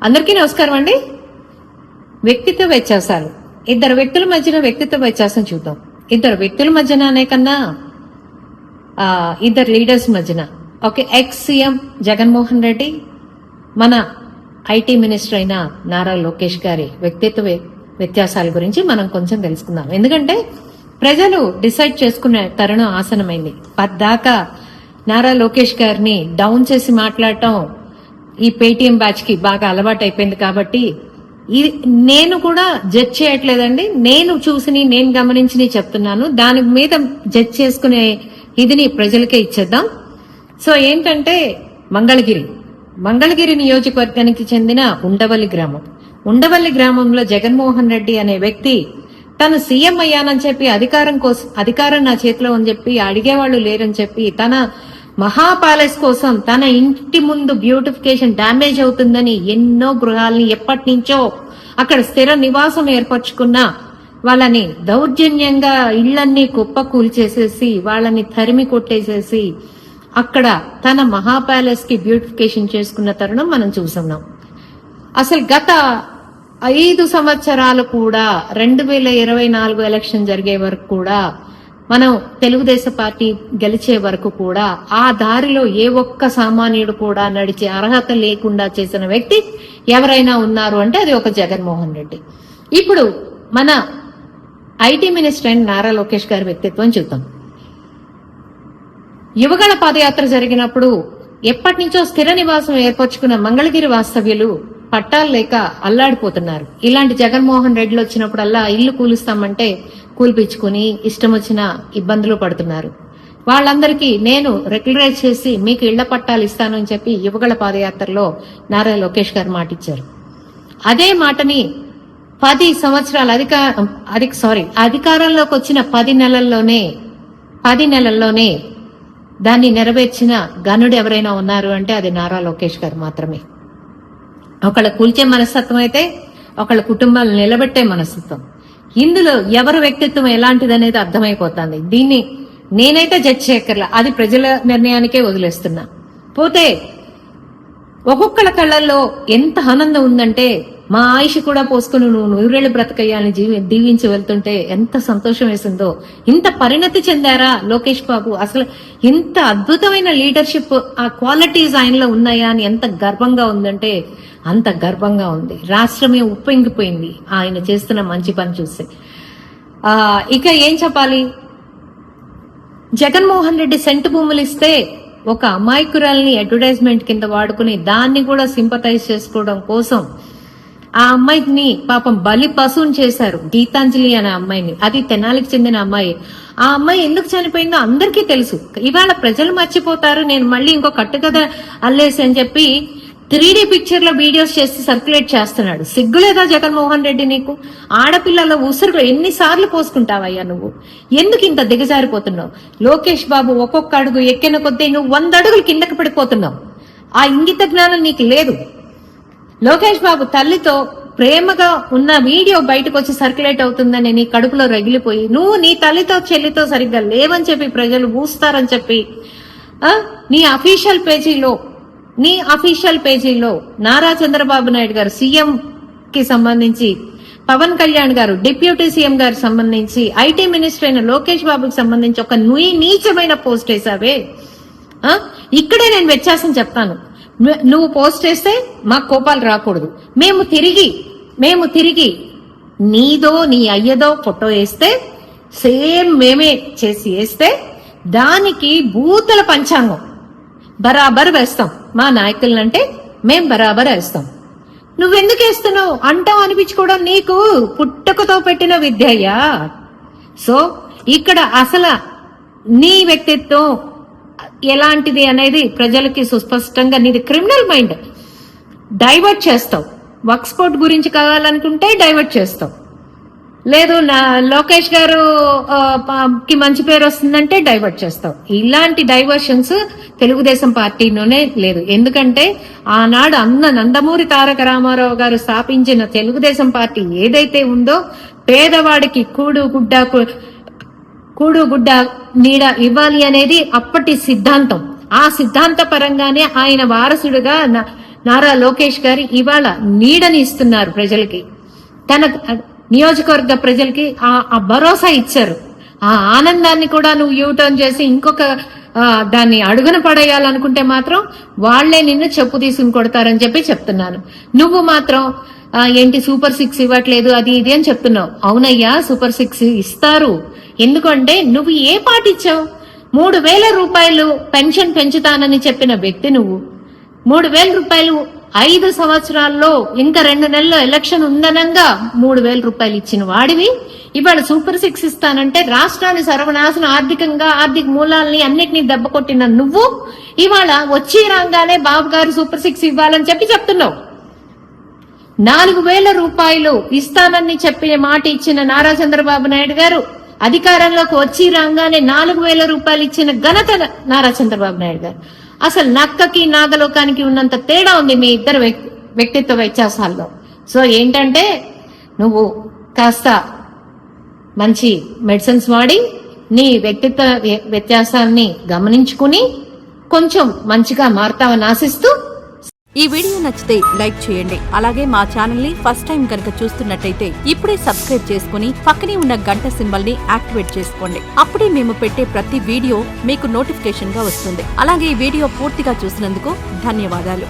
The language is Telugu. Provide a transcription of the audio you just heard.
అందరికీ నమస్కారం అండి. వ్యక్తిత్వ వ్యత్యాసాలు. ఇద్దరు వ్యక్తుల మధ్యన వ్యక్తిత్వ వ్యత్యాసం చూద్దాం. ఇద్దరు వ్యక్తుల మధ్యన అనే కన్నా ఇద్దరు లీడర్స్ మధ్యన. Okay, ex CM Jaganmohan Reddy, మన ఐటీ మినిస్టర్ అయిన నారా లోకేష్ గారి వ్యక్తిత్వ వ్యత్యాసాల గురించి మనం కొంచెం తెలుసుకుందాం. ఎందుకంటే ప్రజలు డిసైడ్ చేసుకునే తరుణం ఆసనమైంది. పద్దాకా నారా లోకేష్ గారిని డౌన్ చేసి మాట్లాడటం ఈ పేటీఎం బ్యాచ్ కి బాగా అలవాటు అయిపోయింది. కాబట్టి నేను కూడా జడ్జ్ చేయట్లేదండి, నేను చూసి నేను గమనించి చెప్తున్నాను. దాని మీద జడ్జ్ చేసుకునే ఇదిని ప్రజలకే ఇచ్చేద్దాం. సో ఏంటంటే మంగళగిరి నియోజకవర్గానికి చెందిన ఉండవల్లి గ్రామంలో జగన్మోహన్ రెడ్డి అనే వ్యక్తి తను సీఎం అయ్యానని చెప్పి అధికారం నా చేతిలో అని చెప్పి అడిగేవాళ్లు లేరని చెప్పి తన మహా ప్యాలెస్ కోసం తన ఇంటి ముందు బ్యూటిఫికేషన్ డ్యామేజ్ అవుతుందని ఎన్నో గృహాలని ఎప్పటి నుంచో అక్కడ స్థిర నివాసం ఏర్పరచుకున్న వాళ్ళని దౌర్జన్యంగా ఇళ్లన్నీ కుప్ప కూల్చేసేసి వాళ్ళని తరిమి కొట్టేసేసి అక్కడ తన మహా ప్యాలెస్ కి బ్యూటిఫికేషన్ చేసుకున్న తరుణం మనం చూస్తున్నాం. అసలు గత 5 సంవత్సరాలు కూడా 2024 ఎలక్షన్ జరిగే వరకు కూడా మనం తెలుగుదేశం పార్టీ గెలిచే వరకు కూడా ఆ దారిలో ఏ ఒక్క సామాన్యుడు కూడా నడిచే అర్హత లేకుండా చేసిన వ్యక్తి ఎవరైనా ఉన్నారు అంటే అది ఒక జగన్మోహన్ రెడ్డి. ఇప్పుడు మన ఐటీ మినిస్టర్ అయిన నారా లోకేష్ గారి వ్యక్తిత్వం చూద్దాం. యువగళ పాదయాత్ర జరిగినప్పుడు ఎప్పటి నుంచో స్థిర నివాసం ఏర్పరచుకున్న మంగళగిరి వాస్తవ్యులు పట్టాలు లేక అల్లాడిపోతున్నారు. ఇలాంటి జగన్మోహన్ రెడ్డిలు వచ్చినప్పుడల్లా ఇల్లు కూలుస్తామంటే కూల్పించుకుని ఇష్టం వచ్చిన ఇబ్బందులు పడుతున్నారు. వాళ్ళందరికీ నేను రెగ్యులరైజ్ చేసి మీకు ఇళ్ల పట్టాలు ఇస్తాను అని చెప్పి యువగళ పాదయాత్రలో నారా లోకేష్ గారు మాటిచ్చారు. అదే మాటని 10 సంవత్సరాలు అధికారంలోకి వచ్చిన 10 నెలల్లోనే దాన్ని నెరవేర్చిన గనుడు ఎవరైనా ఉన్నారు అంటే అది నారా లోకేష్ గారు మాత్రమే. ఒకళ్ళ కూల్చే మనస్తత్వం అయితే ఒకళ్ళ కుటుంబాలు నిలబెట్టే మనస్తత్వం. ఇందులో ఎవరి వ్యక్తిత్వం ఎలాంటిది అనేది అర్థమైపోతుంది. దీన్ని నేనైతే జడ్జ్ చేయక్కర్లా, అది ప్రజల నిర్ణయానికే వదిలేస్తున్నా. పోతే ఒక్కొక్కళ్ళ కళ్ళల్లో ఎంత ఆనందం ఉందంటే మా ఆయుష్ కూడా పోసుకుని నువ్వు 100 ఏళ్లు బ్రతకయ్యాలని దీవించి వెళ్తుంటే ఎంత సంతోషం వేసిందో. ఇంత పరిణతి చెందారా లోకేష్ బాబు, అసలు ఇంత అద్భుతమైన లీడర్షిప్ ఆ క్వాలిటీస్ ఆయనలో ఉన్నాయా అని ఎంత గర్వంగా ఉందంటే అంత గర్వంగా ఉంది. రాష్ట్రమే ఉప్పొంగిపోయింది ఆయన చేస్తున్న మంచి పని చూస్తే. ఇక ఏం చెప్పాలి, జగన్మోహన్ రెడ్డి సెంటు భూములు ఇస్తే ఒక అమాయకురాల్ని అడ్వర్టైజ్మెంట్ కింద వాడుకుని దాన్ని కూడా సింపథైజ్ చేసుకోవడం కోసం ఆ అమ్మాయిని పాపం బలి పశువుని చేశారు. గీతాంజలి అనే అమ్మాయిని, అది తెనాలికి చెందిన అమ్మాయి. ఆ అమ్మాయి ఎందుకు చనిపోయిందో అందరికీ తెలుసు. ఇవాళ ప్రజలు మర్చిపోతారు. నేను మళ్ళీ ఇంకో కట్టుకథ అల్లేసి అని చెప్పి 3D పిక్చర్ లో వీడియోస్ చేసి సర్క్యులేట్ చేస్తున్నాడు. సిగ్గులేదా జగన్మోహన్ రెడ్డి నీకు? ఆడపిల్లల ఉసురులో ఎన్నిసార్లు పోసుకుంటావయ్యా నువ్వు? ఎందుకు ఇంత దిగజారిపోతున్నావు? లోకేష్ బాబు ఒక్కొక్క అడుగు ఎక్కిన కొద్దీ నువ్వు 100 అడుగులు కిందకి పడిపోతున్నావు. ఆ ఇంగిత జ్ఞానం నీకు లేదు. లోకేష్ బాబు తల్లితో ప్రేమగా ఉన్న వీడియో బయటకు వచ్చి సర్క్యులేట్ అవుతుందని నీ కడుపులో రగిలిపోయి నువ్వు నీ తల్లితో చెల్లితో సరిగ్గా లేవని చెప్పి ప్రజలు ఊస్తారని చెప్పి నీ అఫీషియల్ పేజీలో నారా చంద్రబాబు నాయుడు గారు సీఎం కి సంబంధించి, పవన్ కళ్యాణ్ గారు డిప్యూటీ సీఎం గారికి సంబంధించి, ఐటీ మినిస్టర్ అయిన లోకేష్ బాబుకి సంబంధించి ఒక నీచమైన పోస్ట్ వేసావే. ఇక్కడే నేను వ్యత్యాసం చెప్తాను. నువ్వు పోస్ట్ చేస్తే మాకు కోపాలు రాకూడదు. మేము తిరిగి నీదో నీ అయ్యదో ఫోటో వేస్తే సేమ్ మేమే చేసి వేస్తే దానికి భూతల పంచాంగం బరాబర్ వేస్తాం. మా నాయకులంటే మేం బరాబర్ వేస్తాం. నువ్వెందుకు వేస్తున్నావు అంటావు అనిపించుకోవడం నీకు పుట్టుకతో పెట్టిన విద్యయ్యా. సో ఇక్కడ అసలు నీ వ్యక్తిత్వం ఎలాంటిది అనేది ప్రజలకి సుస్పష్టంగా, నీది క్రిమినల్ మైండ్. డైవర్ట్ చేస్తావు. వక్స్పోర్ట్ గురించి కావాలనుకుంటే డైవర్ట్ చేస్తావు. లేదు నా లోకేష్ గారు కి మంచి పేరు వస్తుందంటే డైవర్ట్ చేస్తావు. ఇలాంటి డైవర్షన్స్ తెలుగుదేశం పార్టీలోనే లేదు. ఎందుకంటే ఆనాడు నందమూరి తారక రామారావు గారు స్థాపించిన తెలుగుదేశం పార్టీ ఏదైతే ఉందో పేదవాడికి కూడు గుడ్డ నీడ ఇవ్వాలి అనేది అప్పటి సిద్ధాంతం. ఆ సిద్ధాంత పరంగానే ఆయన వారసుడుగా నారా లోకేష్ గారు ఇవాళ నీడని ఇస్తున్నారు ప్రజలకి, తన నియోజకవర్గ ప్రజలకి ఆ భరోసా ఇచ్చారు. ఆ ఆనందాన్ని కూడా నువ్వు యూటర్న్ చేసి ఇంకొక దాన్ని అడుగున పడేయాలనుకుంటే మాత్రం వాళ్లే నిన్ను చెప్పు తీసుకుని కొడతారని చెప్పి చెప్తున్నాను. నువ్వు మాత్రం ఏంటి సూపర్ 6 ఇవ్వట్లేదు అది ఇది అని చెప్తున్నావు. అవునయ్యా, సూపర్ 6 ఇస్తారు. ఎందుకంటే నువ్వు ఏ పాట ఇచ్చావు? 3,000 రూపాయలు పెన్షన్ పెంచుతానని చెప్పిన వ్యక్తి నువ్వు. 3,000 రూపాయలు 5 సంవత్సరాల్లో ఇంకా 2 నెలల్లో ఎలక్షన్ ఉందనంగా 3,000 రూపాయలు ఇచ్చిన వాడివి ఇవాళ సూపర్ 6 ఇస్తానంటే రాష్ట్రాన్ని సర్వనాశనం ఆర్థిక మూలాలని అన్నిటినీ దెబ్బ కొట్టిన నువ్వు ఇవాళ వచ్చి రాగానే బాబు గారు సూపర్ 6 ఇవ్వాలని చెప్పి చెప్తున్నావు. 4,000 రూపాయలు ఇస్తానని చెప్పిన మాట ఇచ్చిన నారా చంద్రబాబు నాయుడు గారు అధికారంలోకి వచ్చి రాగానే 4,000 రూపాయలు ఇచ్చిన ఘనత నారా చంద్రబాబు నాయుడు గారు. అసలు నక్కకి నాగలోకానికి ఉన్నంత తేడా ఉంది మీ ఇద్దరు వ్యక్తిత్వ వ్యత్యాసాల్లో. సో ఏంటంటే నువ్వు కాస్త మంచి మెడిసిన్స్ వాడి నీ వ్యక్తిత్వ వ్యత్యాసాన్ని గమనించుకుని కొంచెం మంచిగా మారుతావని ఆశిస్తూ, ఈ వీడియో నచ్చితే లైక్ చేయండి. అలాగే మా ఛానల్ ని ఫస్ట్ టైం కనుక చూస్తున్నట్టయితే ఇప్పుడే సబ్స్క్రైబ్ చేసుకుని పక్కనే ఉన్న గంట సింబల్ ని యాక్టివేట్ చేసుకోండి. అప్పుడే మేము పెట్టే ప్రతి వీడియో మీకు నోటిఫికేషన్ గా వస్తుంది. అలాగే ఈ వీడియో పూర్తిగా చూసినందుకు ధన్యవాదాలు.